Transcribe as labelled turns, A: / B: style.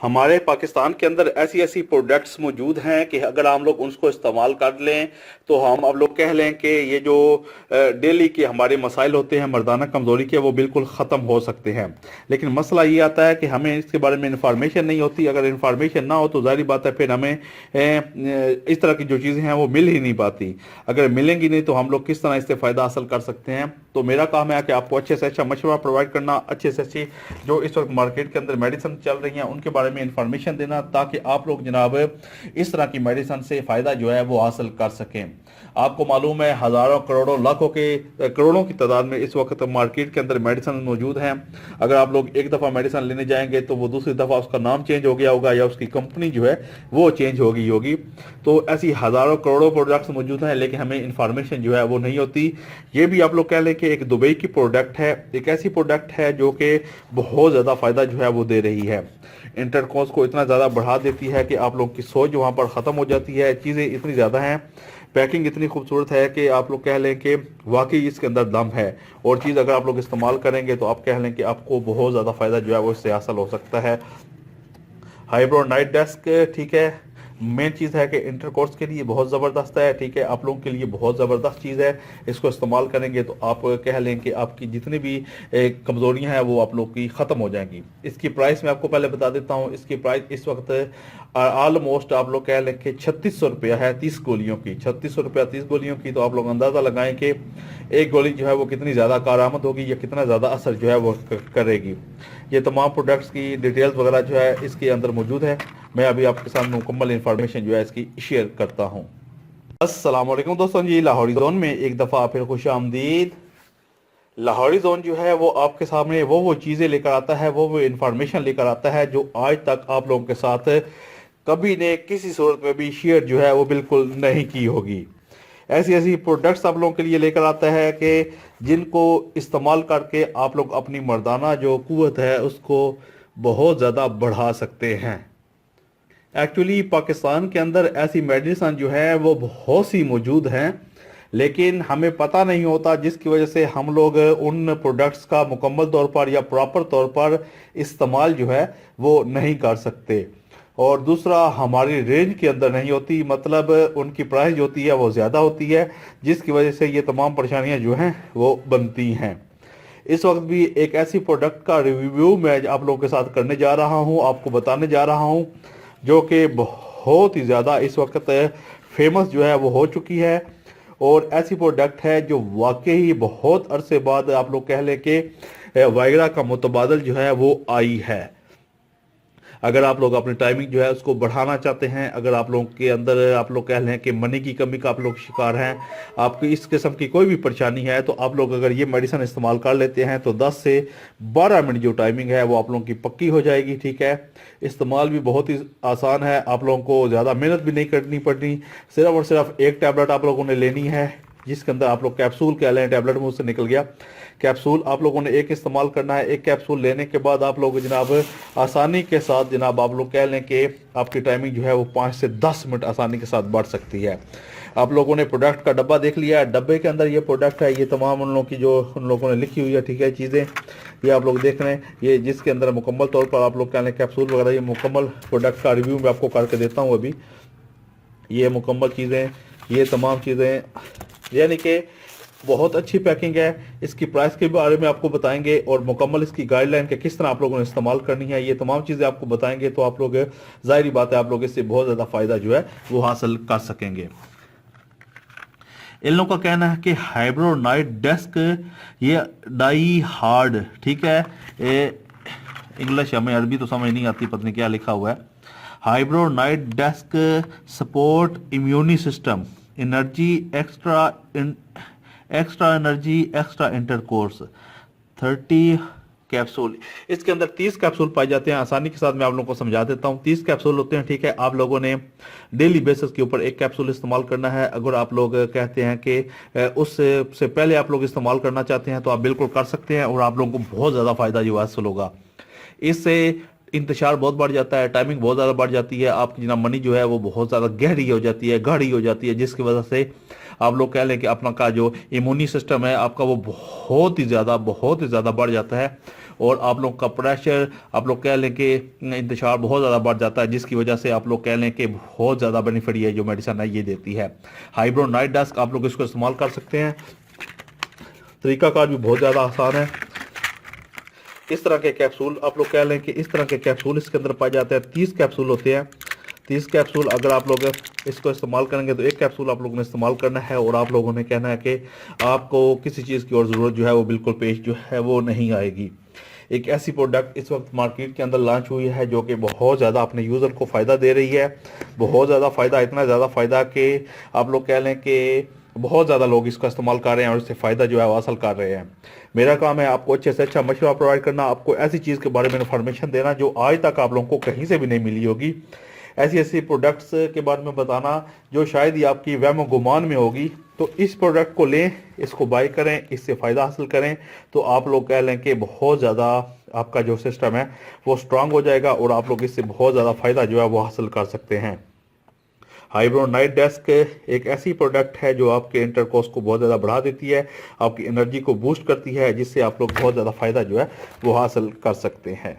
A: हमारे पाकिस्तान के अंदर ऐसी ऐसी प्रोडक्ट्स मौजूद हैं कि अगर हम लोग उसको इस्तेमाल कर लें तो हम अब लोग कह लें कि ये जो डेली के हमारे मसाइल होते हैं मर्दाना कमज़ोरी के, वो बिल्कुल ख़त्म हो सकते हैं। लेकिन मसला ये आता है कि हमें इसके बारे में इंफॉर्मेशन नहीं होती। अगर इंफॉर्मेशन ना हो तो ज़ाहिर बात है फिर हमें इस तरह की जो चीज़ें हैं वो मिल ही नहीं पाती। अगर मिलेंगी नहीं तो हम लोग किस तरह इससे फ़ायदा हासिल कर सकते हैं। तो मेरा काम है कि आपको अच्छे से अच्छा मशवरा प्रोवाइड करना, अच्छे से अच्छी जो इस वक्त मार्केट के अंदर मेडिसिन चल रही हैं उनके बारे में इंफॉर्मेशन देना, ताकि आप लोग जनाब इस तरह की मेडिसिन से फ़ायदा जो है वो हासिल कर सकें। आपको मालूम है हज़ारों करोड़ों लाखों के करोड़ों की तादाद में इस वक्त मार्केट के अंदर मेडिसिन मौजूद हैं। अगर आप लोग एक दफ़ा मेडिसिन लेने जाएंगे तो वो दूसरी दफ़ा उसका नाम चेंज हो गया होगा या उसकी कंपनी जो है वो चेंज हो गई होगी। तो ऐसी हज़ारों करोड़ों प्रोडक्ट्स मौजूद हैं, लेकिन हमें इंफॉर्मेशन जो है वो नहीं होती। ये भी आप लोग कह लें कि एक दुबई की प्रोडक्ट है, एक ऐसी प्रोडक्ट है जो कि बहुत ज़्यादा फ़ायदा जो है वो दे रही है। इंटरकोर्स को इतना ज़्यादा बढ़ा देती है कि आप लोग की सोच वहाँ पर ख़त्म हो जाती है। चीज़ें इतनी ज़्यादा हैं, पैकिंग इतनी खूबसूरत है कि आप लोग कह लें कि वाकई इसके अंदर दम है। और चीज़ अगर आप लोग इस्तेमाल करेंगे तो आप कह लें कि आपको बहुत ज़्यादा फ़ायदा जो है वो इससे हासिल हो सकता है। हाइब्रो नाइट डेस्क, ठीक है, मेन चीज़ है कि इंटरकोर्स के लिए बहुत ज़बरदस्त है, ठीक है, आप लोगों के लिए बहुत ज़बरदस्त चीज़ है। इसको इस्तेमाल करेंगे तो आप कह लें कि आपकी जितनी भी कमज़ोरियां हैं वो आप लोग की ख़त्म हो जाएंगी। इसकी प्राइस मैं आपको पहले बता देता हूँ। इसकी प्राइस इस वक्त ऑलमोस्ट आप लोग कह लें कि 3600 रुपया है 30 गोलियों की। 3600 रुपया 30 गोलियों की, तो आप लोग अंदाज़ा लगाएं कि एक गोली जो है वो कितनी ज़्यादा कारआमद होगी या कितना ज़्यादा असर जो है वो करेगी। ये तमाम प्रोडक्ट्स की डिटेल्स वगैरह जो है इसके अंदर मौजूद है। मैं अभी आपके साथ मुकम्मल इंफॉर्मेशन जो है इसकी शेयर करता हूँ। अस्सलाम वालेकुम दोस्तों जी, लाहौरी जोन में एक दफ़ा फिर खुश आमदीद। लाहौरी जोन जो है वो आपके सामने वो चीज़ें लेकर आता है, वो इंफॉर्मेशन लेकर आता है जो आज तक आप लोगों के साथ कभी ने किसी सूरत में भी शेयर जो है वो बिल्कुल नहीं की होगी। ऐसी ऐसी प्रोडक्ट्स आप लोगों के लिए लेकर आता है कि जिनको इस्तेमाल करके आप लोग अपनी मर्दाना जो कुव्वत है उसको बहुत ज़्यादा बढ़ा सकते हैं। एक्चुअली पाकिस्तान के अंदर ऐसी मेडिसिन जो है वो बहुत सी मौजूद हैं, लेकिन हमें पता नहीं होता, जिसकी वजह से हम लोग उन प्रोडक्ट्स का मुकम्मल तौर पर या प्रॉपर तौर पर इस्तेमाल जो है वो नहीं कर सकते। और दूसरा, हमारी रेंज के अंदर नहीं होती, मतलब उनकी प्राइस जो होती है वो ज़्यादा होती है, जिसकी वजह से ये तमाम परेशानियां जो हैं वो बनती हैं। इस वक्त भी एक ऐसी प्रोडक्ट का रिव्यू मैं आप लोगों के साथ करने जा रहा हूं, आपको बताने जा रहा हूं, जो कि बहुत ही ज़्यादा इस वक्त फेमस जो है वो हो चुकी है। और ऐसी प्रोडक्ट है जो वाकई बहुत अरसे बाद आप लोग कह लें कि वायरा का मुतबादल जो है वो आई है। अगर आप लोग अपनी टाइमिंग जो है उसको बढ़ाना चाहते हैं, अगर आप लोगों के अंदर आप लोग कह लें कि मनी की कमी का आप लोग शिकार हैं, आपको इस किस्म की कोई भी परेशानी है, तो आप लोग अगर ये मेडिसिन इस्तेमाल कर लेते हैं तो 10 से 12 मिनट जो टाइमिंग है वो आप लोगों की पक्की हो जाएगी। ठीक है, इस्तेमाल भी बहुत ही आसान है, आप लोगों को ज़्यादा मेहनत भी नहीं करनी पड़नी। सिर्फ और सिर्फ एक टैबलेट आप लोगों ने लेनी है, जिसके अंदर आप लोग कैप्सूल कह लें, टैबलेट मुंह से निकल गया, कैप्सूल आप लोगों ने एक इस्तेमाल करना है। एक कैप्सूल लेने के बाद आप लोग जनाब आसानी के साथ जनाब आप लोग कह लें कि आपकी टाइमिंग जो है वो 5 से 10 मिनट आसानी के साथ बढ़ सकती है। आप लोगों ने प्रोडक्ट का डब्बा देख लिया है, डब्बे के अंदर ये प्रोडक्ट है, ये तमाम उन लोगों की जो उन लोगों ने लिखी हुई है, ठीक है, चीज़ें ये आप लोग देख रहे हैं, ये जिसके अंदर मुकम्मल तौर पर आप लोग कह लें कैप्सूल वगैरह, ये मुकम्मल प्रोडक्ट का रिव्यू मैं आपको करके देता हूँ अभी। ये मुकम्मल चीज़ें, ये तमाम चीज़ें, यानी कि बहुत अच्छी पैकिंग है। इसकी प्राइस के बारे में आपको बताएंगे और मुकम्मल इसकी गाइडलाइन के किस तरह आप लोगों ने इस्तेमाल करनी है, ये तमाम चीज़ें आपको बताएंगे। तो आप लोग जाहिर बात है आप लोग इससे बहुत ज़्यादा फ़ायदा जो है वो हासिल कर सकेंगे। इन लोगों का कहना है कि हाइब्रो नाइट डेस्क ये डाई हार्ड, ठीक है, इंग्लिश हमें अरबी तो समझ नहीं आती, पता नहीं क्या लिखा हुआ है। Eyebrow night desk support immune system energy extra energy extra intercourse 30 capsule. इसके अंदर 30 कैप्सूल पाए जाते हैं। आसानी के साथ मैं आप लोगों को समझा देता हूं। 30 कैप्सूल होते हैं, ठीक है। आप लोगों ने डेली बेसिस के ऊपर एक कैप्सूल इस्तेमाल करना है। अगर आप लोग कहते हैं कि उससे पहले आप लोग इस्तेमाल करना चाहते हैं तो आप बिल्कुल कर सकते हैं और आप लोगों को बहुत ज़्यादा फायदा जो हासिल होगा। इससे इंतशार बहुत बढ़ जाता है, टाइमिंग बहुत ज़्यादा बढ़ जाती है, आपकी जना मनी जो है वो बहुत ज़्यादा गहरी हो जाती है, गाढ़ी हो जाती है, जिसकी वजह से आप लोग कह लें कि अपना का जो इम्यूनी सिस्टम है आपका वो बहुत ही ज़्यादा बढ़ जाता है और आप लोग का प्रेशर, आप लोग कह लें कि इंतशार बहुत ज़्यादा बढ़ जाता है, जिसकी वजह से आप लोग कह लें कि बहुत ज़्यादा बेनिफिट ये जो मेडिसिन है ये देती है। हाइब्रो नाइट डस्क आप लोग इसको इस्तेमाल कर सकते हैं, तरीकाकार भी बहुत ज़्यादा आसान है। इस तरह के कैप्सूल आप लोग कह लें कि इस तरह के कैप्सूल इसके अंदर पाए जाते हैं। 30 कैप्सूल होते हैं। 30 कैप्सूल अगर आप लोग इसको इस्तेमाल करेंगे तो एक कैप्सूल आप लोगों ने इस्तेमाल करना है और आप लोगों ने कहना है कि आपको किसी चीज़ की और ज़रूरत जो है वो बिल्कुल पेश जो है वो नहीं आएगी। एक ऐसी प्रोडक्ट इस वक्त मार्केट के अंदर लॉन्च हुई है जो कि बहुत ज़्यादा अपने यूज़र को फ़ायदा दे रही है। बहुत ज़्यादा फ़ायदा, इतना ज़्यादा फ़ायदा कि आप लोग कह लें कि बहुत ज़्यादा लोग इसका इस्तेमाल कर रहे हैं और इससे फ़ायदा जो है वो हासिल कर रहे हैं। मेरा काम है आपको अच्छे से अच्छा मशवरा प्रोवाइड करना, आपको ऐसी चीज़ के बारे में इन्फॉर्मेशन देना जो आज तक आप लोगों को कहीं से भी नहीं मिली होगी। ऐसी ऐसी प्रोडक्ट्स के बारे में बताना जो शायद ही आपकी वहम गुमान में होगी। तो इस प्रोडक्ट को लें, इसको बाय करें, इससे फ़ायदा हासिल करें, तो आप लोग कह लें कि बहुत ज़्यादा आपका जो सिस्टम है वो स्ट्रांग हो जाएगा और आप लोग इससे बहुत ज़्यादा फ़ायदा जो है वो हासिल कर सकते हैं। हाइब्रो नाइट डेस्क एक ऐसी प्रोडक्ट है जो आपके इंटरकोर्स को बहुत ज़्यादा बढ़ा देती है, आपकी एनर्जी को बूस्ट करती है, जिससे आप लोग बहुत ज़्यादा फ़ायदा जो है वो हासिल कर सकते हैं।